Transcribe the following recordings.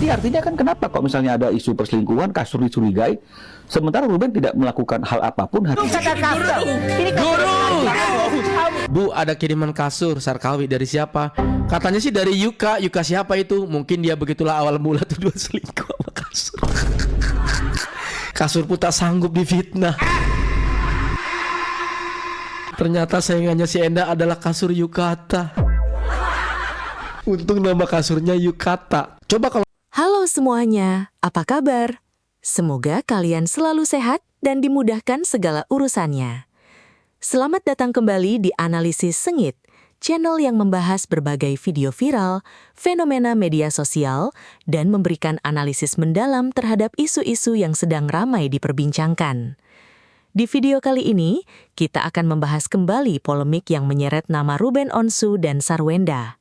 Jadi artinya kan kenapa kok misalnya ada isu perselingkuhan, kasur dicurigai, sementara Ruben tidak melakukan hal apapun. Guru! Bu, ada kiriman kasur Sarkawi dari siapa? Katanya sih dari Yuka. Yuka siapa itu? Mungkin dia begitulah awal mula tuduhan selingkuh sama kasur. Kasur pun tak sanggup difitnah. Ternyata saingannya si Enda adalah kasur Yukata. Untung nama kasurnya Yukata. Coba kalau Halo semuanya, apa kabar? Semoga kalian selalu sehat dan dimudahkan segala urusannya. Selamat datang kembali di Analisis Sengit, channel yang membahas berbagai video viral, fenomena media sosial, dan memberikan analisis mendalam terhadap isu-isu yang sedang ramai diperbincangkan. Di video kali ini, kita akan membahas kembali polemik yang menyeret nama Ruben Onsu dan Sarwenda.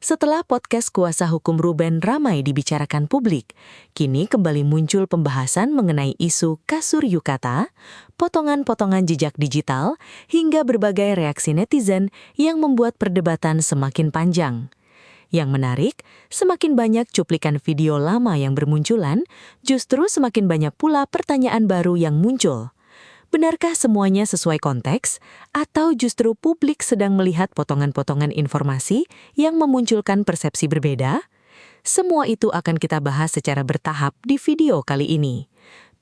Setelah podcast kuasa hukum Ruben ramai dibicarakan publik, kini kembali muncul pembahasan mengenai isu kasur Yukata, potongan-potongan jejak digital, hingga berbagai reaksi netizen yang membuat perdebatan semakin panjang. Yang menarik, semakin banyak cuplikan video lama yang bermunculan, justru semakin banyak pula pertanyaan baru yang muncul. Benarkah semuanya sesuai konteks, atau justru publik sedang melihat potongan-potongan informasi yang memunculkan persepsi berbeda? Semua itu akan kita bahas secara bertahap di video kali ini.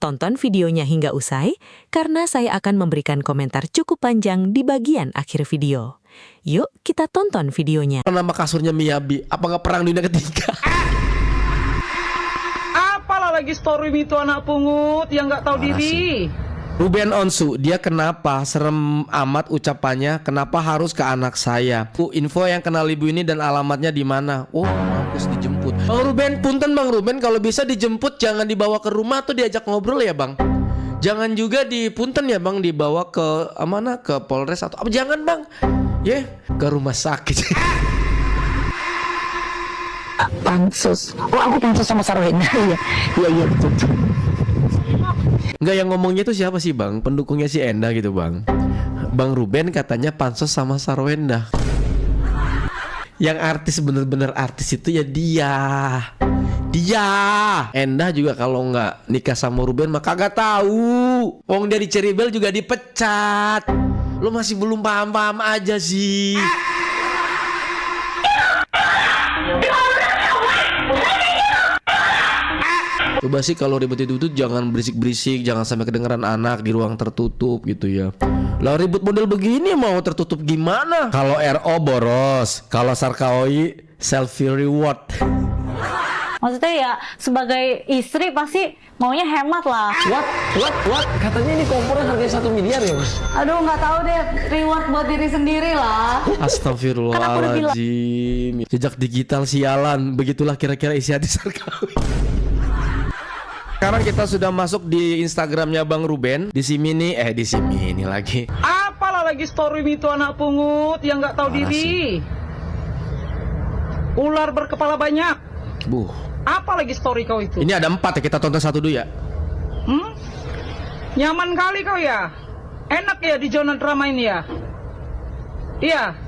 Tonton videonya hingga usai, karena saya akan memberikan komentar cukup panjang di bagian akhir video. Yuk, kita tonton videonya. nama kasurnya Miyabi, apa nggak perang dunia ketiga? Apalah lagi story itu anak pungut yang nggak tahu diri. Ruben Onsu, dia kenapa serem amat ucapannya? Kenapa harus ke anak saya? Info yang kenal ibu ini dan alamatnya di mana? Oh, mampus dijemput. Bang Ruben, punten Bang Ruben, kalau bisa dijemput jangan dibawa ke rumah atau diajak ngobrol ya Bang. Jangan juga punten ya Bang, dibawa ke mana? Ke Polres atau apa? Jangan Bang. Ke rumah sakit. Pansus. Oh, aku pansus sama Sarwenda. Iya betul. Enggak, yang ngomongnya itu siapa sih Bang? Pendukungnya si Enda gitu Bang. Bang Ruben katanya pansos sama Sarwenda. Yang artis bener-bener artis itu ya dia. Enda juga kalau nggak nikah sama Ruben mah kagak tahu. Wong dia di Ceribel juga dipecat. Lu masih belum paham-paham aja sih. Coba sih kalau ribut-ribut jangan berisik-berisik, jangan sampai kedengeran anak di ruang tertutup gitu ya. Lah ribut model begini mau tertutup gimana? Kalau RO boros, kalau Sarkawi selfie reward. Maksudnya ya sebagai istri pasti maunya hemat lah. What? Katanya ini kompornya harganya 1 miliar ya Mas? Aduh nggak tahu deh, reward buat diri sendiri lah. Astagfirullahaladzim. Jejak digital sialan. Begitulah kira-kira isi hati Sarkawi. Sekarang kita sudah masuk di Instagramnya Bang Ruben. Di sini lagi. Apalah lagi story itu anak pungut yang nggak tahu diri. Ular berkepala banyak. Apa lagi story kau itu? Ini ada 4 ya, kita tonton satu dulu ya. Nyaman kali kau ya. Enak ya di zona drama ini ya. Iya.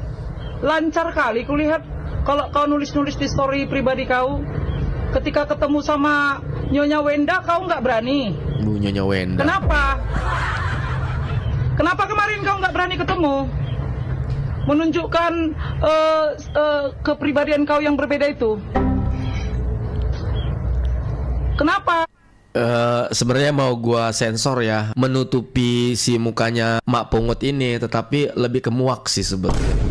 Lancar kali kulihat kalau kau nulis-nulis di story pribadi kau. Ketika ketemu sama Nyonya Wenda kau nggak berani. Bu Nyonya Wenda. Kenapa? Kenapa kemarin kau nggak berani ketemu? Menunjukkan kepribadian kau yang berbeda itu. Kenapa? Sebenarnya mau gua sensor ya, menutupi si mukanya Mak Pungut ini, tetapi lebih ke muak sih sebetulnya.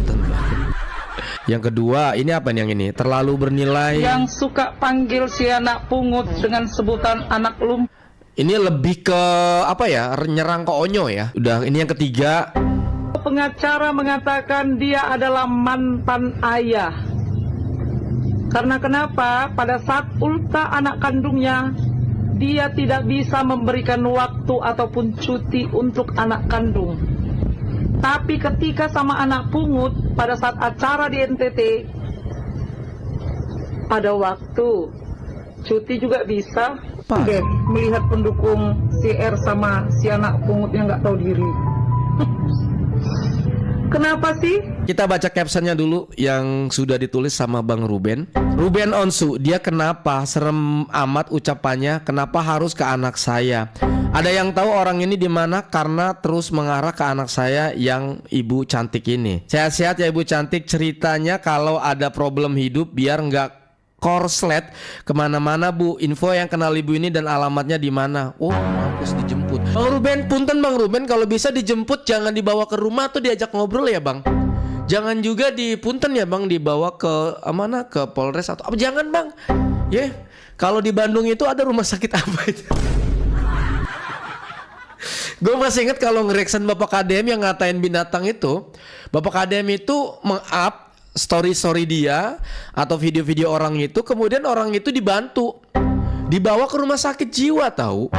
Yang kedua, ini apa nih yang ini? Terlalu bernilai. Yang suka panggil si anak pungut dengan sebutan anak lumpuh. Ini lebih ke apa ya? Nyerang ke Onyo ya. Udah, ini yang ketiga. Pengacara mengatakan dia adalah mantan ayah. Karena kenapa? Pada saat ulta anak kandungnya, dia tidak bisa memberikan waktu ataupun cuti untuk anak kandung. Tapi ketika sama anak pungut pada saat acara di NTT, ada waktu cuti juga bisa. Deh, melihat pendukung si R sama si anak pungut yang nggak tahu diri. Kenapa sih? Kita baca captionnya dulu yang sudah ditulis sama Bang Ruben. Ruben Onsu, dia kenapa serem amat ucapannya? Kenapa harus ke anak saya? Ada yang tahu orang ini di mana? Karena terus mengarah ke anak saya yang ibu cantik ini. Sehat-sehat ya ibu cantik. Ceritanya kalau ada problem hidup biar nggak korslet kemana-mana bu. Info yang kenal ibu ini dan alamatnya di mana? Oh, mampus dijemput. Bang Ruben, punten Bang Ruben, kalau bisa dijemput jangan dibawa ke rumah tuh diajak ngobrol ya Bang. Jangan juga dipunten ya Bang dibawa ke mana ke Polres atau apa, jangan Bang. Ya, kalau di Bandung itu ada rumah sakit apa itu? Gue masih inget kalau nge-reaction Bapak KDM yang ngatain binatang itu. Bapak KDM itu meng-up story dia atau video-video orang itu, kemudian orang itu dibantu dibawa ke rumah sakit jiwa tahu.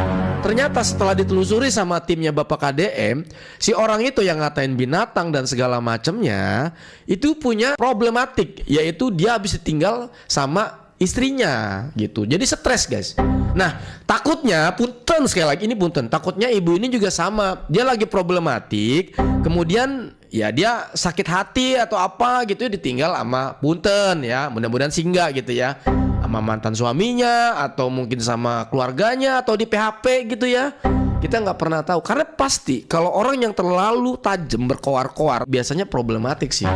Ternyata setelah ditelusuri sama timnya Bapak KDM, si orang itu yang ngatain binatang dan segala macamnya itu punya problematik, yaitu dia habis ditinggal sama istrinya gitu. Jadi stres guys. Nah takutnya, punten sekali lagi ini punten, takutnya ibu ini juga sama. Dia lagi problematik, kemudian ya dia sakit hati atau apa gitu ya, ditinggal sama punten ya. Mudah-mudahan singgah gitu ya, sama mantan suaminya atau mungkin sama keluarganya atau di PHP gitu ya. Kita nggak pernah tahu, karena pasti kalau orang yang terlalu tajam berkoar-koar biasanya problematik sih.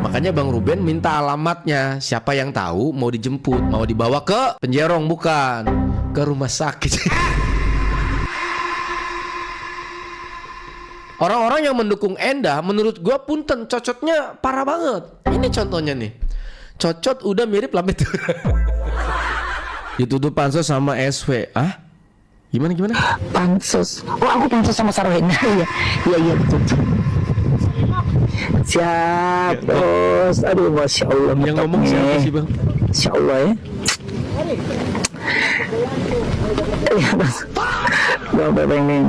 Makanya Bang Ruben minta alamatnya, siapa yang tahu mau dijemput, mau dibawa ke Penjerong bukan ke rumah sakit. Orang-orang yang mendukung Endah menurut gua punten cocotnya parah banget. Ini contohnya nih, cocot udah mirip Lambetura. Dituduh pansos sama SW. Ah? Gimana? Pansus. Oh, aku pansus sama Sarohena. Iya, betul. Siap, bos. Aduh, Masya Allah. Yang ngomong siapa sih Bang? Masya Allah ya. Iya, bos. Bapak pengen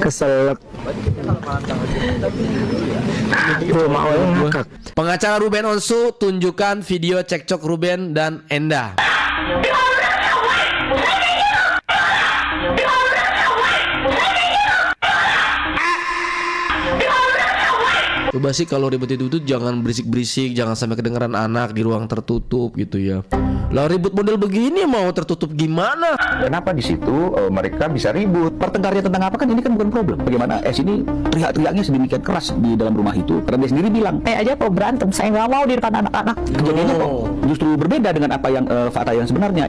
keselak. Tuh, mau ngakak. Pengacara Ruben Onsu tunjukkan video cekcok Ruben dan Endah. Coba sih kalau ribut itu jangan berisik-berisik, jangan sampai kedengeran anak di ruang tertutup gitu ya. Lah ribut model begini mau tertutup gimana? Kenapa di situ mereka bisa ribut? Pertengkarnya tentang apa kan ini kan bukan problem. Bagaimana S ini teriak-teriaknya sedemikian keras di dalam rumah itu karena dia sendiri bilang, Aja kok berantem, saya nggak mau di depan anak-anak. kejadiannya kok justru berbeda dengan apa yang fakta yang sebenarnya.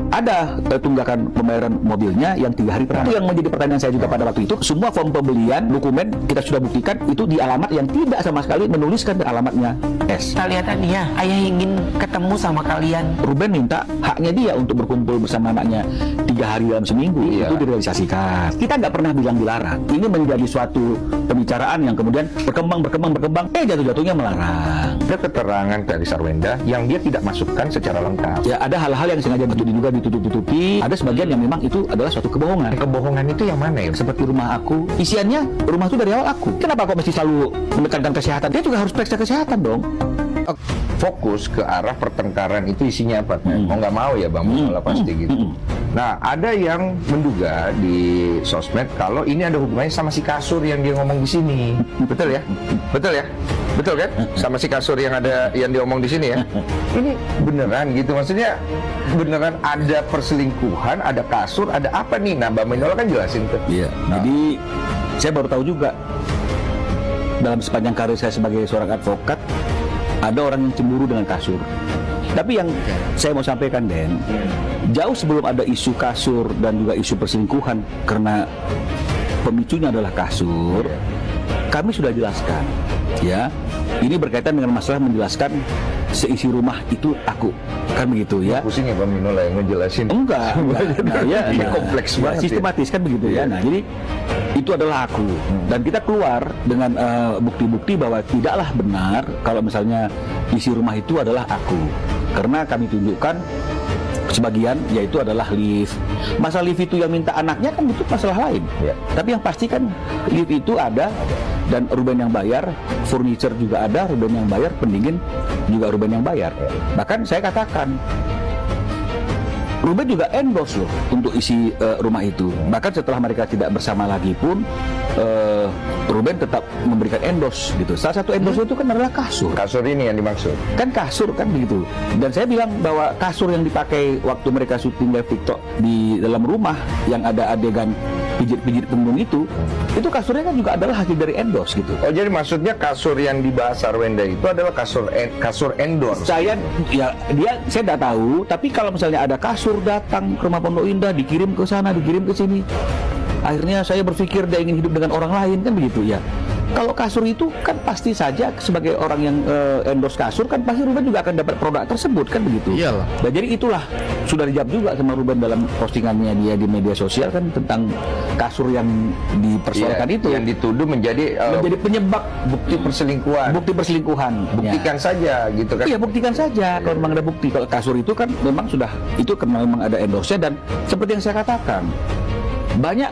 Ada tunggakan pembayaran mobilnya yang 3 hari pertama. Itu yang menjadi pertanyaan saya juga pada waktu itu. Semua form pembelian, dokumen kita sudah buktikan itu di alamat yang tidak sama sekali menuliskan alamatnya S. Kita lihat dia, ayah ingin ketemu sama kalian. Ruben minta haknya dia untuk berkumpul bersama anaknya 3 hari dalam seminggu. Itu direalisasikan. Kita nggak pernah bilang dilarang. Ini menjadi suatu pembicaraan yang kemudian berkembang. Jatuh-jatuhnya melarang. Ada keterangan dari Sarwenda yang dia tidak masukkan secara lengkap. Ya ada hal-hal yang sengaja diduga ditutup-tutupi. Ada sebagian yang memang itu adalah suatu kebohongan. Kebohongan itu yang mana ya? Seperti rumah aku, isiannya rumah itu dari awal aku. Kenapa kok mesti selalu menekankan kesehatan? Dia juga harus periksa kesehatan dong. Fokus ke arah pertengkaran itu isinya apa? Mau nggak mau ya Bang, malah pasti gitu. Nah, ada yang menduga di sosmed kalau ini ada hubungannya sama si kasur yang dia ngomong di sini. Betul ya? Betul kan? Sama si kasur yang ada yang diomong di sini ya. Ini beneran gitu, maksudnya beneran ada perselingkuhan, ada kasur, ada apa nih? Nah, Mbak Minola kan jelasin tuh. Iya. Jadi saya baru tahu juga dalam sepanjang karir saya sebagai seorang advokat ada orang yang cemburu dengan kasur. Tapi yang saya mau sampaikan, Den, jauh sebelum ada isu kasur dan juga isu perselingkuhan karena pemicunya adalah kasur, kami sudah jelaskan, ya. Ini berkaitan dengan masalah menjelaskan seisi rumah itu aku, kan begitu ya. Pusing ya Bang Minola yang ngejelasin. Enggak. Nah, ya, ini kompleks banget. Sistematis kan begitu ya. Nah, jadi itu adalah aku. Dan kita keluar dengan bukti-bukti bahwa tidaklah benar kalau misalnya isi rumah itu adalah aku. Karena kami tunjukkan sebagian, yaitu adalah lift. Masalah lift itu yang minta anaknya kan itu masalah lain. Ya. Tapi yang pasti kan lift itu ada dan Ruben yang bayar, furniture juga ada, Ruben yang bayar, pendingin juga Ruben yang bayar. Bahkan saya katakan Ruben juga endorse loh untuk isi rumah itu. Bahkan setelah mereka tidak bersama lagi pun Ruben tetap memberikan endorse gitu. Salah satu endorse itu kan adalah kasur. Kasur ini yang dimaksud. Kan kasur kan begitu. Dan saya bilang bahwa kasur yang dipakai waktu mereka syuting live TikTok di dalam rumah yang ada adegan pijit-pijit punggung itu kasurnya kan juga adalah hasil dari endorse gitu. Oh, jadi maksudnya kasur yang dibahas Sarwenda itu adalah kasur endorse. Saya tidak tahu, tapi kalau misalnya ada kasur datang ke rumah Pondok Indah, dikirim ke sana, dikirim ke sini, akhirnya saya berpikir dia ingin hidup dengan orang lain, kan begitu ya. Kalau kasur itu kan pasti saja sebagai orang yang endorse kasur kan pasti Ruben juga akan dapat produk tersebut, kan begitu. Iyalah. Nah, jadi itulah sudah dijawab juga sama Ruben dalam postingannya dia di media sosial kan tentang kasur yang dipersoalkan itu yang dituduh menjadi penyebab bukti perselingkuhan. Bukti perselingkuhan. Buktikan saja gitu kan. Iya, buktikan saja kalau memang ada bukti. Kalau kasur itu kan memang sudah itu karena memang ada endorse-nya, dan seperti yang saya katakan banyak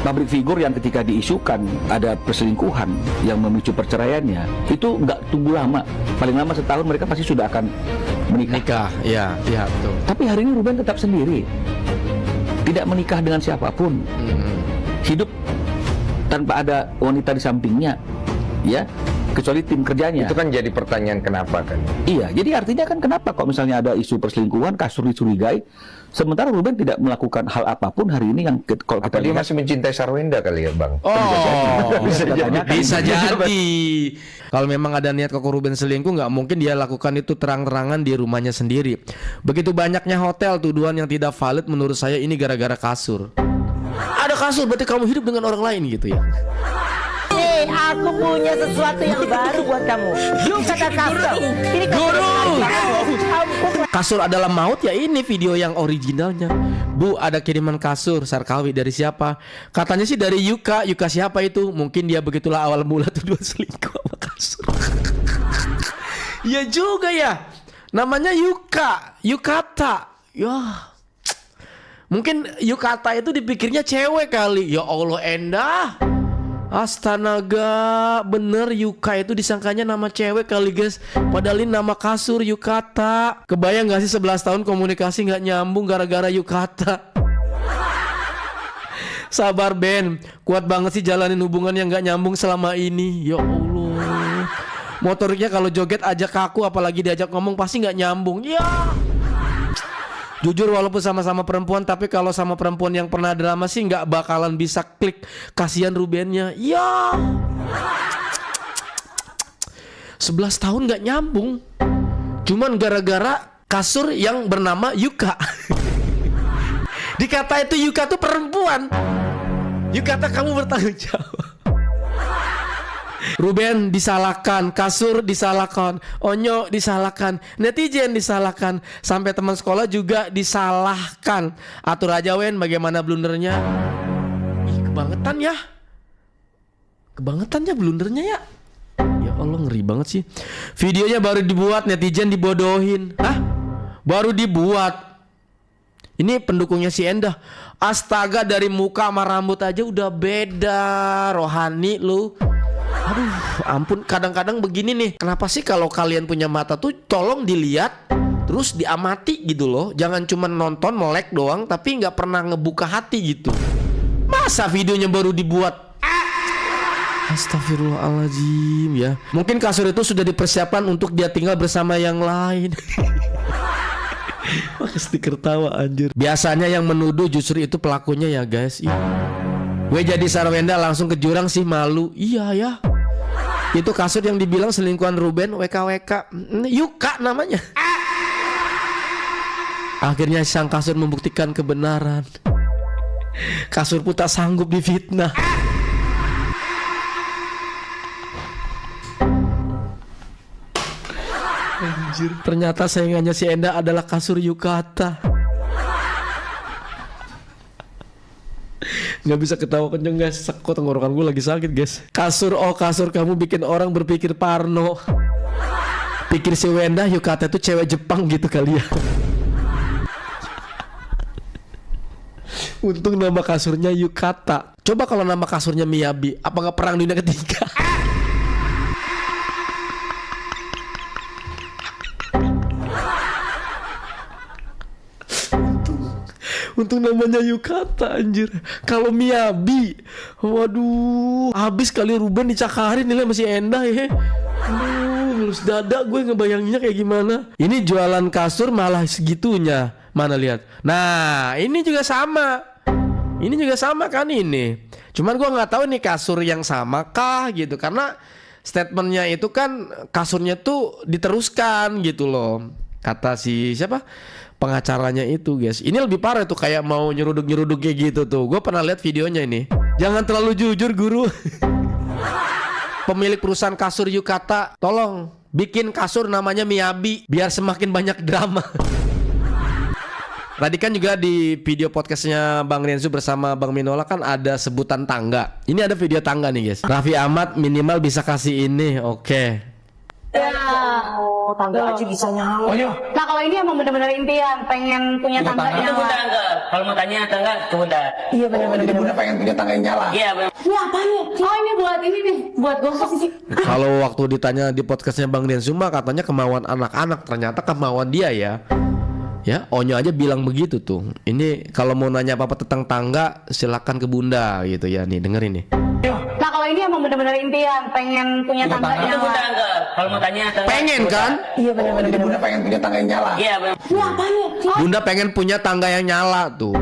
pabrik figur yang ketika diisukan ada perselingkuhan yang memicu perceraiannya itu nggak tunggu lama, paling lama setahun mereka pasti sudah akan menikah. Ya betul. Tapi hari ini Ruben tetap sendiri, tidak menikah dengan siapapun, hidup tanpa ada wanita di sampingnya, ya, kecuali tim kerjanya. Itu kan jadi pertanyaan kenapa kan? Iya, jadi artinya kan kenapa kok misalnya ada isu perselingkuhan, kasur dicurigai, sementara Ruben tidak melakukan hal apapun hari ini yang kalau kita Dia lihat masih mencintai Sarwenda kali ya, Bang? Bisa jadi. Kalau memang ada niat Koko Ruben selingkuh, nggak mungkin dia lakukan itu terang-terangan di rumahnya sendiri. Begitu banyaknya hotel tuduhan yang tidak valid, menurut saya ini gara-gara kasur. Ada kasur berarti kamu hidup dengan orang lain gitu ya. Aku punya sesuatu yang baru buat kamu. Yuk kata kasur. Ini Guru. Kasur adalah maut ya, ini video yang originalnya. Bu, ada kiriman kasur Sarkawi dari siapa? Katanya sih dari Yuka. Yuka siapa itu? Mungkin dia begitulah awal mula tuduhan selingkuh sama kasur. Ya juga ya. Namanya Yuka, Yukata. Ya. Mungkin Yukata itu dipikirnya cewek kali. Ya Allah, Endah. Astaga, bener Yuka itu disangkanya nama cewek kali guys. Padahal ini nama kasur Yukata. Kebayang gak sih 11 tahun komunikasi gak nyambung gara-gara Yukata. Sabar Ben, kuat banget sih jalanin hubungan yang gak nyambung selama ini. Ya Allah. Motoriknya kalau joget aja kaku, apalagi diajak ngomong pasti gak nyambung. Ya. Jujur walaupun sama-sama perempuan, tapi kalau sama perempuan yang pernah drama sih nggak bakalan bisa klik. Kasihan Rubennya. Ya 11 tahun nggak nyambung, cuman gara-gara kasur yang bernama Yuka. Dikata itu Yuka tuh perempuan. Yukata kamu bertanggung jawab. Ruben disalahkan, kasur disalahkan, Onyo disalahkan, netizen disalahkan, sampai teman sekolah juga disalahkan. Atur aja Wen bagaimana blundernya. Ih, kebangetan ya. Kebangetan ya blundernya ya. Ya Allah, ngeri banget sih. Videonya baru dibuat, netizen dibodohin. Hah? Baru dibuat. Ini pendukungnya si Endah. Astaga, dari muka sama rambut aja udah beda. Rohani lu. Aduh, ampun, kadang-kadang begini nih. Kenapa sih kalau kalian punya mata tuh tolong dilihat, terus diamati gitu loh. Jangan cuma nonton, melek doang, tapi nggak pernah ngebuka hati gitu. Masa videonya baru dibuat? Astagfirullahaladzim ya. Mungkin kasur itu sudah dipersiapkan untuk dia tinggal bersama yang lain. Stiker tawa anjir. Biasanya yang menuduh justru itu pelakunya ya guys. Gue jadi Sarwenda langsung ke jurang sih, malu. Iya ya. Itu kasur yang dibilang selingkuhan Ruben, WKWK. Yuka namanya. Akhirnya sang kasur membuktikan kebenaran. Kasur pun tak sanggup difitnah. Anjir. Ternyata saingannya si Enda adalah kasur Yukata. Nggak bisa ketawa kenceng guys, kok tenggorokan gue lagi sakit guys. Kasur, oh kasur kamu bikin orang berpikir parno. Pikir si Wenda Yukata itu cewek Jepang gitu kali ya. Untung nama kasurnya Yukata. Coba kalau nama kasurnya Miyabi, apa nggak perang dunia ketiga? Untung namanya Yukata anjir. Kalau Miyabi, waduh, habis kali Ruben dicakarin nilai masih Endah ya. Aduh, ngelus dada gue ngebayanginnya kayak gimana. Ini jualan kasur malah segitunya. Mana lihat. Nah, ini juga sama. Ini juga sama kan ini. Cuman gue nggak tahu nih kasur yang sama kah gitu, karena statementnya itu kan kasurnya tuh diteruskan gitu loh. Kata si siapa? Pengacaranya itu guys. Ini lebih parah tuh, kayak mau nyeruduk-nyeruduk kayak gitu tuh. Gue pernah lihat videonya ini. Jangan terlalu jujur guru. Pemilik perusahaan kasur Yukata, tolong bikin kasur namanya Miyabi biar semakin banyak drama. Tadi kan juga di video podcastnya Bang Renzu bersama Bang Minola kan ada sebutan tangga. Ini ada video tangga nih guys. Raffi Ahmad minimal bisa kasih ini, oke. Ya. Oh, tangga aja bisa nyala. Nah kalau ini emang bener-bener impian, pengen punya tangga Itu yang bunda enggak. Kalau mau tanya tangga, itu bunda. Iya benar-benar. Jadi bunda pengen punya tangga yang nyala. Iya benar. Ini apa nih? Oh ini nih, buat gosok sih. Kalau waktu ditanya di podcastnya Bang Renzu mah katanya kemauan anak-anak, ternyata kemauan dia ya. Ya, Onyo aja bilang begitu tuh. Ini kalau mau nanya apa-apa tentang tangga, silakan ke bunda gitu ya. Nih dengerin nih. Nah kalau ini emang bener-bener impian, pengen punya tangga Itu yang bunda enggak. Kalau mau tanya tangga. Pengen kan? Iya benar-benar. Jadi bunda pengen punya tangga yang nyala. Iya benar. Ini apa nih? Bunda pengen punya tangga yang nyala tuh.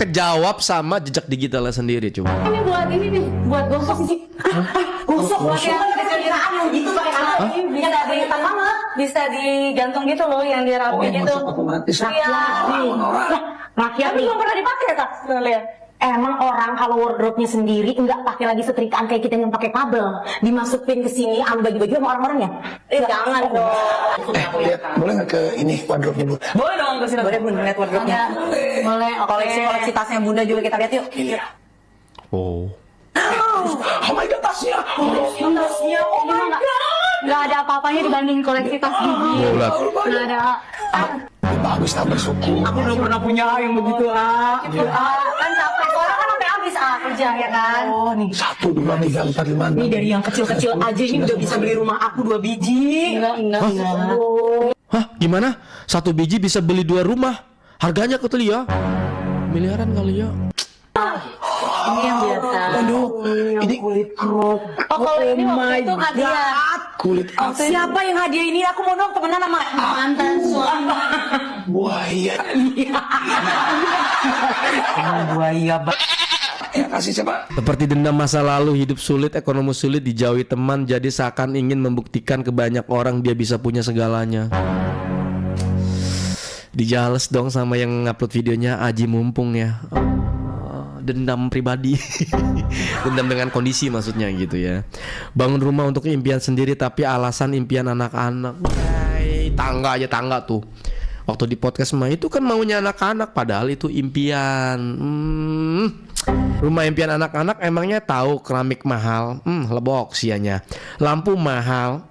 Kejawab sama jejak digitalnya sendiri coba. Ini nih, buat gosok sih. Gosok buat yang kecil-kecilan yang gitu pakai tangan. Bisa keringetan banget. Bisa digantung gitu loh, yang dirapi gitu. Otomatis. Iya. Rakyat tapi belum pernah dipakai tak? Lihat. Emang orang kalau wardrobe-nya sendiri nggak pakai lagi setrikaan kayak kita yang pakai kabel, dimasukin ke sini sama baju-baju sama orang-orang ya? Jangan dong. Lihat, boleh nggak ke ini wardrobe-nya bu? Boleh dong, boleh bunda lihat wardrobe-nya. Boleh. Koleksi tasnya bunda juga kita lihat yuk. Oh. Oh my god, tasnya. Tasnya, oh my god. Nggak ada apa-apanya dibanding koleksi tas gigi. Nggak ada. Bagus, tak bersyukur. Aku belum pernah punya yang begitu Kan capek, orang kan sampai habis kerja ya kan. Oh nih. 1, 2, 3, 4, 5, 6. Ini dari yang kecil-kecil aja ini udah bisa beli rumah aku 2 biji. Enggak. Hah, gimana? 1 biji bisa beli 2 rumah? Harganya kata ya? Miliaran kali ya. Ini yang biasa. Aduh, ini Kulit krop. Oh kalau ini waktu itu hadiah. kulit Siapa yang hadiah ini? Aku mau dong temenan sama Mantan suami. buaya. buaya. Ya kasih siapa? Seperti dendam masa lalu, hidup sulit, ekonomi sulit, dijauhi teman, jadi seakan ingin membuktikan ke banyak orang dia bisa punya segalanya. Dijales dong sama yang ngupload videonya, Aji Mumpung ya. Dendam pribadi. Dendam dengan kondisi maksudnya gitu ya. Bangun rumah untuk impian sendiri tapi alasan impian anak-anak. Tangga tuh. Waktu di podcast mah itu kan maunya anak-anak, padahal itu impian. Rumah impian anak-anak emangnya tahu keramik mahal, lebok sianya. Lampu mahal,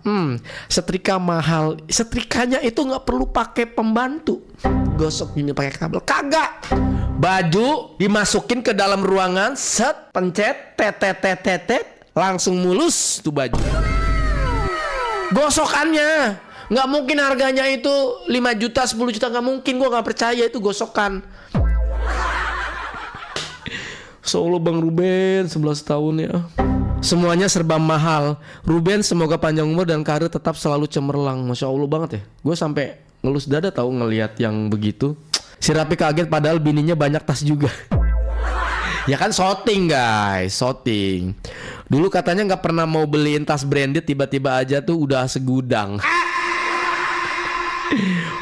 setrika mahal. Setrikanya itu nggak perlu pakai pembantu. Gosok ini pakai kabel, kagak. Baju dimasukin ke dalam ruangan, set, pencet, tetet, langsung mulus tuh baju. Gosokannya nggak mungkin harganya itu 5 juta, 10 juta, nggak mungkin. Gua nggak percaya itu gosokan. Solo Bang Ruben 11 tahun ya. Semuanya serba mahal. Ruben semoga panjang umur dan karir tetap selalu cemerlang. Masya Allah banget ya. Gue sampai ngelus dada tahu ngelihat yang begitu. Si Rapi kaget padahal bininya banyak tas juga. Ya kan shooting guys, shooting. Dulu katanya nggak pernah mau beliin tas branded, tiba-tiba aja tuh udah segudang.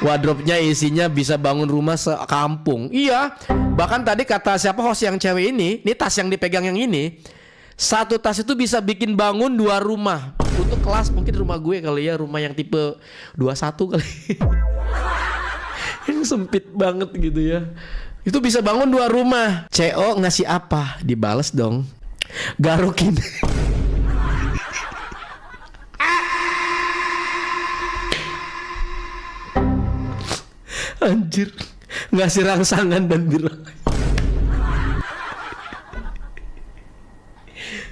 Wardrobe-nya isinya bisa bangun rumah sekampung. Iya. Bahkan tadi kata siapa host yang cewek ini tas yang dipegang yang ini, 1 tas itu bisa bikin bangun 2 rumah. Untuk kelas mungkin rumah gue kali ya, rumah yang tipe 21 kali. Yang sempit banget gitu ya. Itu bisa bangun 2 rumah. CO ngasih apa? Dibales dong. Garukin. Anjir, ngasih rangsangan dan bilang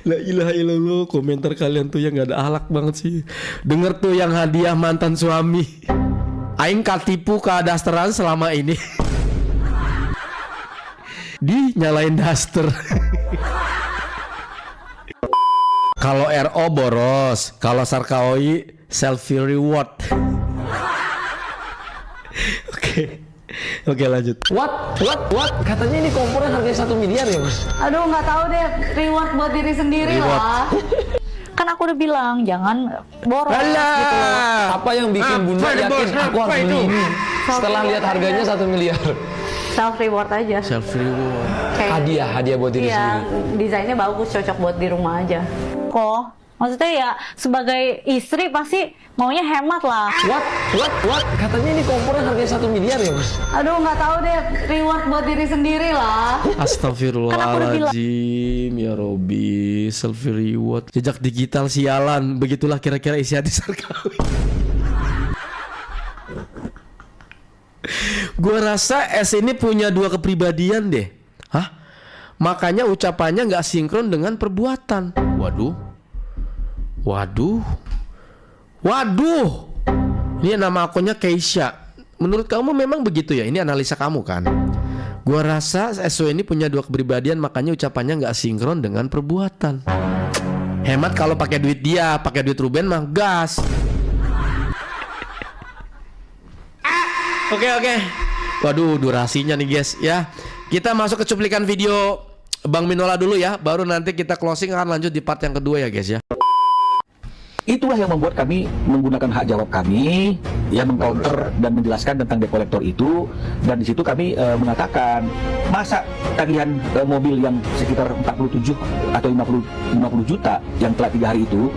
la ilaha illallah. Komentar kalian tuh yang gak ada akhlak banget sih. Denger tuh yang hadiah mantan suami, aing katipu keadasteran selama ini. Dinyalain daster. Kalau RO boros, kalau Sarkaoi selfie reward. Oke, lanjut. What? Katanya ini kompornya harganya 1 miliar ya, Mas? Aduh, nggak tahu deh, reward buat diri sendiri Reward. lah. Kan aku udah bilang jangan boros gitu loh. Apa yang bikin Bunda yakin aku harus beli ini? Setelah lihat harganya 1 miliar. Self reward aja. Selfie reward. Kayak Hadiah buat diri iya, sendiri. desainnya bagus, cocok buat di rumah aja. Kok? Maksudnya ya sebagai istri pasti maunya hemat lah. What? Katanya ini kompornya harganya 1 miliar ya, Mas? Aduh, nggak tahu deh, reward buat diri sendiri lah. Astagfirullahaladzim, ya Robi, selfie reward, jejak digital sialan, begitulah kira-kira isi hati Sarkawi. Gua rasa S ini punya 2 kepribadian deh. Hah? Makanya ucapannya nggak sinkron dengan perbuatan. Waduh. Ini nama akunnya Keisha. Menurut kamu memang begitu ya? Ini analisa kamu kan? Gua rasa SW ini punya 2 kepribadian, makanya ucapannya nggak sinkron dengan perbuatan. Hemat kalau pakai duit dia, pakai duit Ruben mah gas. Oke. Waduh, durasinya nih guys ya. Kita masuk ke cuplikan video Bang Minola dulu ya, baru nanti kita closing akan lanjut di part yang kedua ya guys ya. Itulah yang membuat kami menggunakan hak jawab kami, ya mengcounter dan menjelaskan tentang debt collector itu, dan di situ kami mengatakan masa tagihan mobil yang sekitar 47 atau 50 juta yang telah 3 hari itu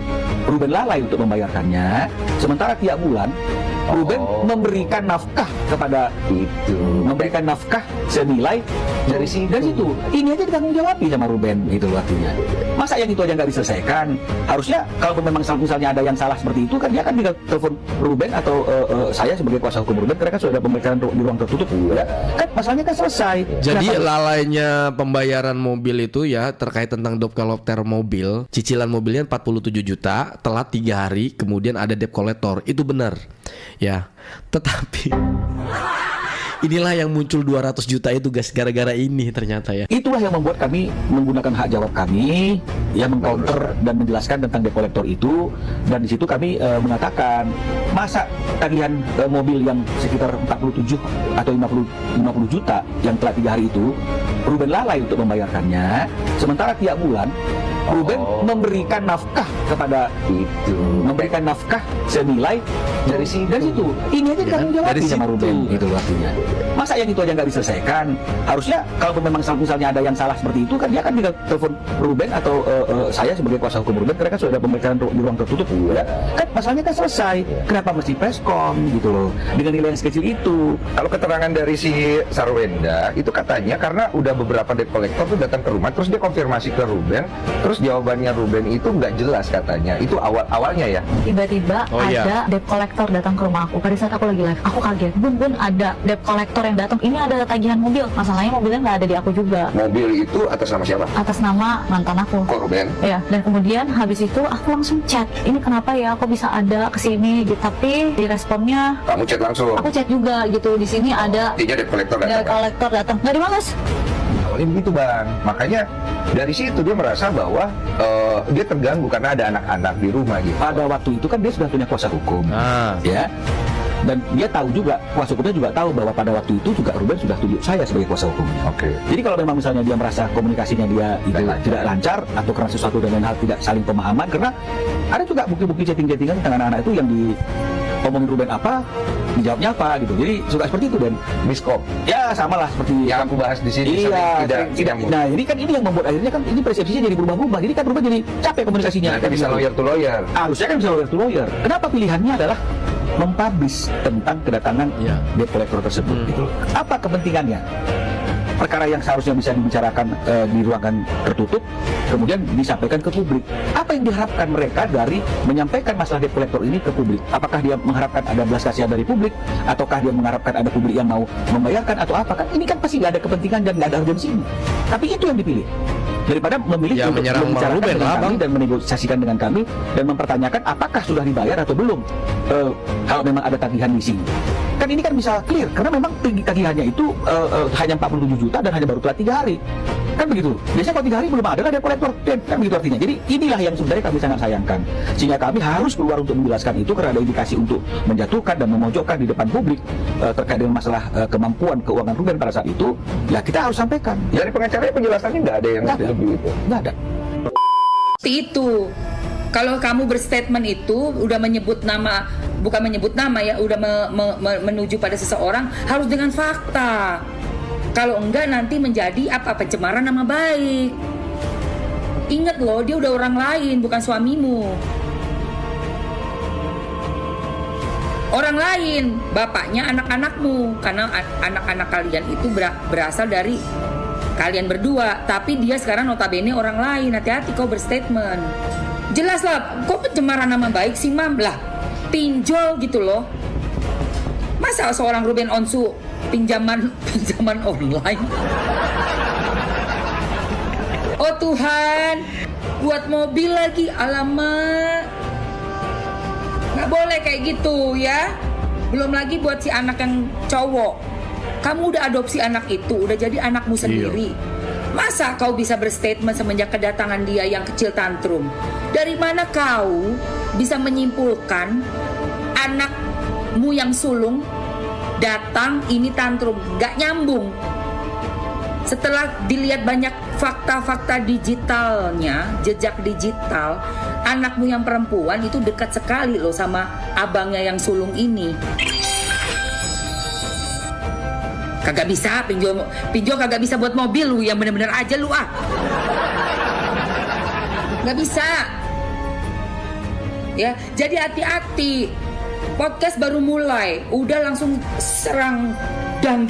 Ruben lalai untuk membayarkannya, sementara tiap bulan Ruben memberikan nafkah kepada memberikan nafkah senilai dari situ. Ini aja ditanggung jawabi sama Ruben, itu artinya. Masa yang itu aja nggak diselesaikan? Harusnya kalau memang misalnya ada yang salah seperti itu kan dia kan tinggal telepon Ruben atau saya sebagai kuasa hukum Ruben, karena kan sudah ada pemeriksaan di ruang tertutup, ya kan masalahnya kan selesai. Jadi lalainya pembayaran mobil itu ya terkait tentang debt collector mobil, cicilan mobilnya 47 juta, telat 3 hari, kemudian ada debt collector, itu benar. Ya, tetapi inilah yang muncul 200 juta itu guys, gara-gara ini ternyata ya. Itulah yang membuat kami menggunakan hak jawab kami, ya mengcounter dan menjelaskan tentang debt collector itu, dan di situ kami mengatakan masa tagihan mobil yang sekitar 47 atau 50 juta yang telah 3 hari itu Ruben lalai untuk membayarkannya, sementara tiap bulan Ruben memberikan nafkah kepada memberikan nafkah senilai dari situ. Ini aja ditanggung jawabi sama Ruben, itu artinya. Masa yang itu aja nggak diselesaikan? Harusnya kalau memang misalnya ada yang salah seperti itu kan dia kan tinggal telepon Ruben atau saya sebagai kuasa hukum Ruben, karena kan sudah ada pemeriksaan di ruang tertutup, ya kan masalahnya kan selesai. Kenapa mesti preskon gitu loh dengan nilai yang sekecil itu? Kalau keterangan dari si Sarwenda itu katanya karena udah beberapa debt collector tuh datang ke rumah, terus dia konfirmasi ke Ruben, terus jawabannya Ruben itu nggak jelas katanya. Itu awalnya ya. Tiba-tiba ada debt collector datang ke rumah aku. Pada saat aku lagi live, aku kaget. Bun, ada debt collector yang datang. Ini ada tagihan mobil. Masalahnya mobilnya nggak ada di aku juga. Mobil itu atas nama siapa? Atas nama mantan aku. Kok Ruben? Ya, dan kemudian habis itu aku langsung chat. Ini kenapa ya aku bisa ada kesini? Gitu. Tapi di responnya Kamu chat langsung? aku chat juga gitu. Di sini ada Artinya debt collector datang. debt collector datang. Nggak dibalas. Awalnya begitu Bang. Makanya dari situ dia merasa bahwa dia terganggu karena ada anak-anak di rumah gitu. Pada waktu itu kan dia sudah punya kuasa hukum, ya. Dan dia tahu juga, kuasa hukumnya juga tahu bahwa pada waktu itu juga Ruben sudah tunjuk saya sebagai kuasa hukum. Oke. Jadi kalau memang misalnya dia merasa komunikasinya dia itu tidak lancar atau karena sesuatu dan lain hal tidak saling pemahaman, karena ada juga bukti-bukti chatting-chattingan dengan anak-anak itu yang diomongin Ruben apa, dijawabnya apa gitu. Jadi suka seperti itu dan miskom. Ya sama lah seperti yang aku bahas di sini. Iya, tidak. Nah ini kan ini yang membuat akhirnya kan ini persepsinya jadi berubah-ubah. Jadi kan Ruben jadi capek komunikasinya. Nanti bisa lawyer to lawyer. Harusnya kan bisa lawyer to lawyer. Kenapa pilihannya adalah mempublish tentang kedatangan debt collector tersebut? Gitu. Apa kepentingannya? Perkara yang seharusnya bisa dibicarakan di ruangan tertutup, kemudian disampaikan ke publik. Apa yang diharapkan mereka dari menyampaikan masalah debt collector ini ke publik? Apakah dia mengharapkan ada belas kasihan dari publik, ataukah dia mengharapkan ada publik yang mau membayarkan, atau apa? Kan ini kan pasti nggak ada kepentingan dan nggak ada urgensinya. Tapi itu yang dipilih. daripada memilih Ya, untuk menyerang Bang membicarakan Ruben dengan lah, kami Bang. dan menegosiasikan dengan kami dan mempertanyakan apakah sudah dibayar atau belum kalau memang ada tagihan leasing. Kan ini kan bisa clear karena memang tagihannya itu hanya 47 juta dan hanya baru telat 3 hari. Kan begitu. Biasanya kalau 3 hari belum ada kolektor, kan begitu artinya. Jadi inilah yang sebenarnya kami sangat sayangkan. Sehingga kami harus keluar untuk menjelaskan itu karena ada indikasi untuk menjatuhkan dan memojokkan di depan publik terkait dengan masalah kemampuan keuangan Ruben pada saat itu. Ya kita harus sampaikan. Dari pengacaranya penjelasannya nggak ada yang Nggak ada. lebih itu. Nggak ada. Seperti itu. Kalau kamu berstatement itu udah menyebut nama, bukan menyebut nama ya, udah menuju pada seseorang harus dengan fakta. Kalau enggak nanti menjadi pencemaran nama baik. Ingat loh, dia udah orang lain, bukan suamimu. Orang lain, bapaknya anak-anakmu, karena anak-anak kalian itu berasal dari kalian berdua, tapi dia sekarang notabene orang lain. Hati-hati kau berstatement. Jelas lah, kok pencemaran nama baik sih, Mam? Lah, pinjol gitu loh. Masa seorang Ruben Onsu pinjaman online? Oh Tuhan, buat mobil lagi, alamak. Nggak boleh kayak gitu ya. Belum lagi buat si anak yang cowok. Kamu udah adopsi anak itu, udah jadi anakmu sendiri. Masa kau bisa berstatement semenjak kedatangan dia yang kecil tantrum? Dari mana kau bisa menyimpulkan anakmu yang sulung datang ini tantrum? Gak nyambung. Setelah dilihat banyak fakta-fakta digitalnya, jejak digital, anakmu yang perempuan itu dekat sekali loh sama abangnya yang sulung ini. Kagak bisa pinjol kagak bisa buat mobil lu, yang bener-bener aja lu ah. Gak bisa. Ya, jadi hati-hati. Podcast baru mulai, udah langsung serang dang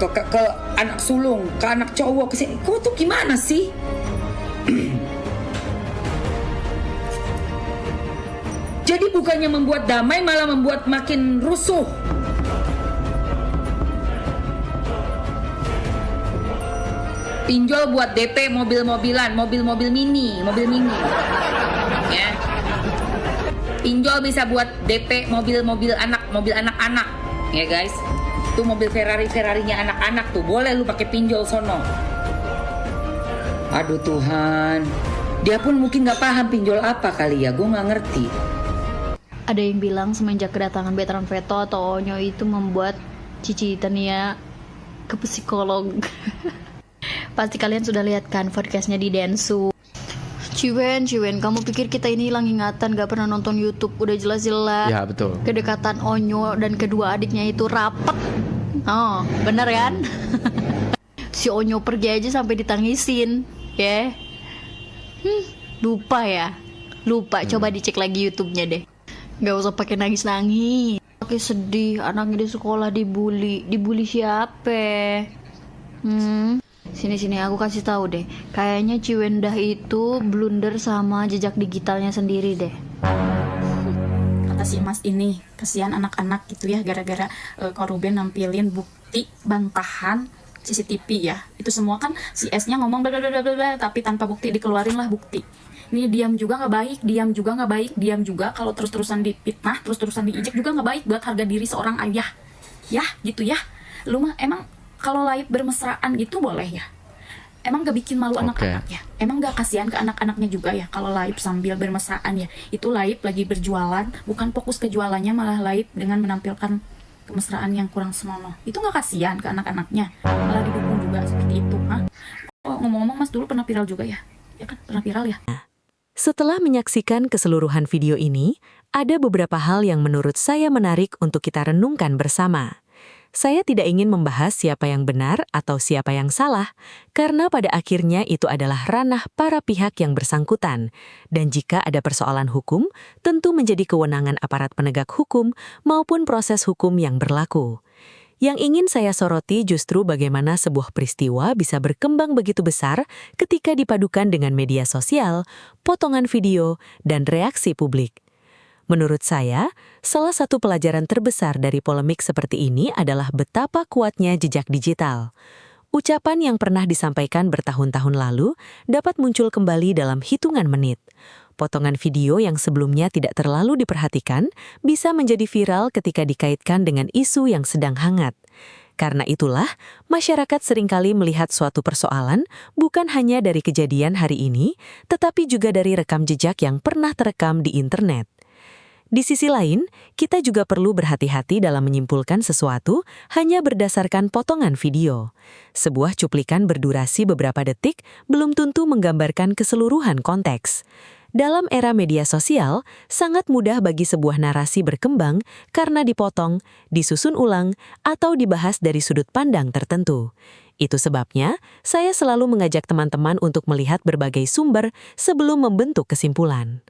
ke anak sulung, ke anak cowok, ke sini. Kau tuh gimana sih? Jadi bukannya membuat damai, malah membuat makin rusuh. Pinjol buat DP mobil-mobilan, mobil mini. Ya. Pinjol bisa buat DP mobil anak-anak, ya guys. Tuh mobil Ferrari-nya anak-anak tuh, boleh lu pakai pinjol sono. Aduh Tuhan, dia pun mungkin nggak paham pinjol apa kali ya, gue nggak ngerti. Ada yang bilang semenjak kedatangan Betran Veto atau Onyo itu membuat Cici Tania ke psikolog. Pasti kalian sudah lihat kan podcastnya di Densu. Ciwen, kamu pikir kita ini hilang ingatan, gak pernah nonton YouTube? Udah jelas-jelas. Ya betul. Kedekatan Onyo dan kedua adiknya itu rapet. Oh, bener kan? Si Onyo pergi aja sampai ditangisin, ya. Lupa. Coba dicek lagi YouTube-nya deh. Gak usah pakai nangis-nangis. Pakai sedih, anaknya di sekolah dibully siapa? Sini aku kasih tahu deh. Kayaknya Ciwendah itu blunder sama jejak digitalnya sendiri deh. Kata si Mas ini, kasihan anak-anak gitu ya, gara-gara Kak Ruben nampilin bukti bantahan CCTV ya. Itu semua kan si S-nya ngomong blablabla, tapi tanpa bukti, dikeluarin lah bukti. Ini diam juga nggak baik, diam juga kalau terus-terusan dipitnah, terus-terusan diinjek juga nggak baik buat harga diri seorang ayah. Ya, gitu ya. Lu mah emang kalau live bermesraan gitu boleh ya? Emang gak bikin malu anak-anaknya? Emang gak kasihan ke anak-anaknya juga ya kalau live sambil bermesraan ya? Itu live lagi berjualan, bukan fokus ke jualannya, malah live dengan menampilkan kemesraan yang kurang senonoh. Itu gak kasihan ke anak-anaknya? Malah didukung juga seperti itu. Hah? Oh, ngomong-ngomong Mas dulu pernah viral juga ya? Ya kan, pernah viral ya? Setelah menyaksikan keseluruhan video ini, ada beberapa hal yang menurut saya menarik untuk kita renungkan bersama. Saya tidak ingin membahas siapa yang benar atau siapa yang salah, karena pada akhirnya itu adalah ranah para pihak yang bersangkutan. Dan jika ada persoalan hukum, tentu menjadi kewenangan aparat penegak hukum maupun proses hukum yang berlaku. Yang ingin saya soroti justru bagaimana sebuah peristiwa bisa berkembang begitu besar ketika dipadukan dengan media sosial, potongan video, dan reaksi publik. Menurut saya, salah satu pelajaran terbesar dari polemik seperti ini adalah betapa kuatnya jejak digital. Ucapan yang pernah disampaikan bertahun-tahun lalu dapat muncul kembali dalam hitungan menit. Potongan video yang sebelumnya tidak terlalu diperhatikan bisa menjadi viral ketika dikaitkan dengan isu yang sedang hangat. Karena itulah, masyarakat seringkali melihat suatu persoalan bukan hanya dari kejadian hari ini, tetapi juga dari rekam jejak yang pernah terekam di internet. Di sisi lain, kita juga perlu berhati-hati dalam menyimpulkan sesuatu hanya berdasarkan potongan video. Sebuah cuplikan berdurasi beberapa detik belum tentu menggambarkan keseluruhan konteks. Dalam era media sosial, sangat mudah bagi sebuah narasi berkembang karena dipotong, disusun ulang, atau dibahas dari sudut pandang tertentu. Itu sebabnya, saya selalu mengajak teman-teman untuk melihat berbagai sumber sebelum membentuk kesimpulan.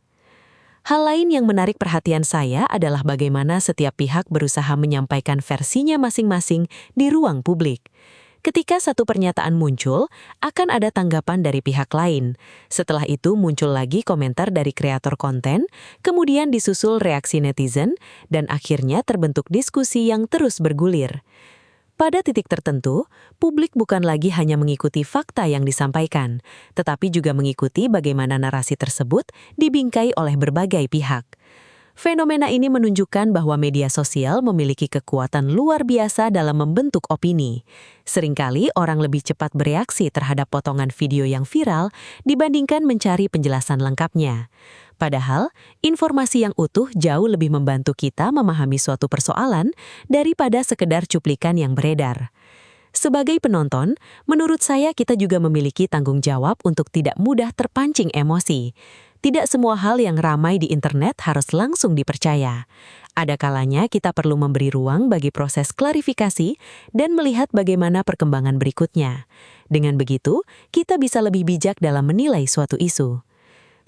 Hal lain yang menarik perhatian saya adalah bagaimana setiap pihak berusaha menyampaikan versinya masing-masing di ruang publik. Ketika satu pernyataan muncul, akan ada tanggapan dari pihak lain. Setelah itu muncul lagi komentar dari kreator konten, kemudian disusul reaksi netizen, dan akhirnya terbentuk diskusi yang terus bergulir. Pada titik tertentu, publik bukan lagi hanya mengikuti fakta yang disampaikan, tetapi juga mengikuti bagaimana narasi tersebut dibingkai oleh berbagai pihak. Fenomena ini menunjukkan bahwa media sosial memiliki kekuatan luar biasa dalam membentuk opini. Seringkali orang lebih cepat bereaksi terhadap potongan video yang viral dibandingkan mencari penjelasan lengkapnya. Padahal, informasi yang utuh jauh lebih membantu kita memahami suatu persoalan daripada sekedar cuplikan yang beredar. Sebagai penonton, menurut saya kita juga memiliki tanggung jawab untuk tidak mudah terpancing emosi. Tidak semua hal yang ramai di internet harus langsung dipercaya. Ada kalanya kita perlu memberi ruang bagi proses klarifikasi dan melihat bagaimana perkembangan berikutnya. Dengan begitu, kita bisa lebih bijak dalam menilai suatu isu.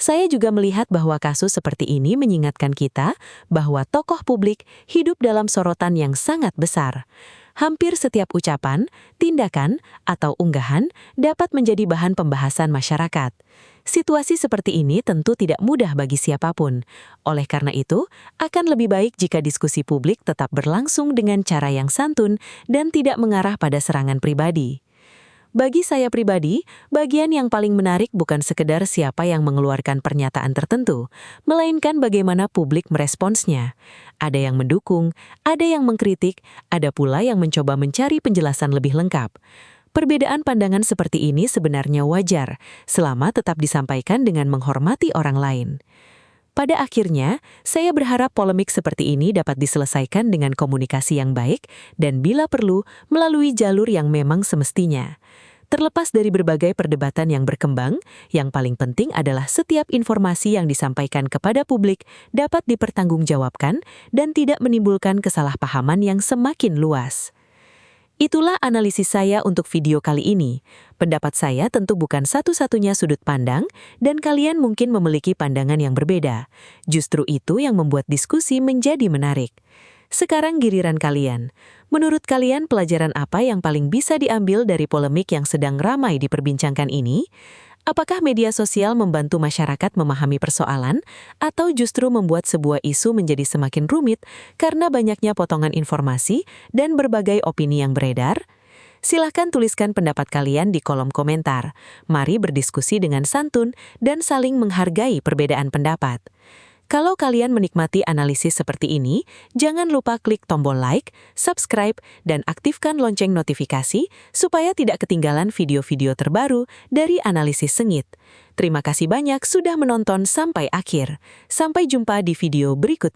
Saya juga melihat bahwa kasus seperti ini mengingatkan kita bahwa tokoh publik hidup dalam sorotan yang sangat besar. Hampir setiap ucapan, tindakan, atau unggahan dapat menjadi bahan pembahasan masyarakat. Situasi seperti ini tentu tidak mudah bagi siapapun. Oleh karena itu, akan lebih baik jika diskusi publik tetap berlangsung dengan cara yang santun dan tidak mengarah pada serangan pribadi. Bagi saya pribadi, bagian yang paling menarik bukan sekedar siapa yang mengeluarkan pernyataan tertentu, melainkan bagaimana publik meresponsnya. Ada yang mendukung, ada yang mengkritik, ada pula yang mencoba mencari penjelasan lebih lengkap. Perbedaan pandangan seperti ini sebenarnya wajar, selama tetap disampaikan dengan menghormati orang lain. Pada akhirnya, saya berharap polemik seperti ini dapat diselesaikan dengan komunikasi yang baik dan bila perlu, melalui jalur yang memang semestinya. Terlepas dari berbagai perdebatan yang berkembang, yang paling penting adalah setiap informasi yang disampaikan kepada publik dapat dipertanggungjawabkan dan tidak menimbulkan kesalahpahaman yang semakin luas. Itulah analisis saya untuk video kali ini. Pendapat saya tentu bukan satu-satunya sudut pandang, dan kalian mungkin memiliki pandangan yang berbeda. Justru itu yang membuat diskusi menjadi menarik. Sekarang giliran kalian. Menurut kalian pelajaran apa yang paling bisa diambil dari polemik yang sedang ramai diperbincangkan ini? Apakah media sosial membantu masyarakat memahami persoalan atau justru membuat sebuah isu menjadi semakin rumit karena banyaknya potongan informasi dan berbagai opini yang beredar? Silahkan tuliskan pendapat kalian di kolom komentar. Mari berdiskusi dengan santun dan saling menghargai perbedaan pendapat. Kalau kalian menikmati analisis seperti ini, jangan lupa klik tombol like, subscribe, dan aktifkan lonceng notifikasi supaya tidak ketinggalan video-video terbaru dari Analisis Sengit. Terima kasih banyak sudah menonton sampai akhir. Sampai jumpa di video berikutnya.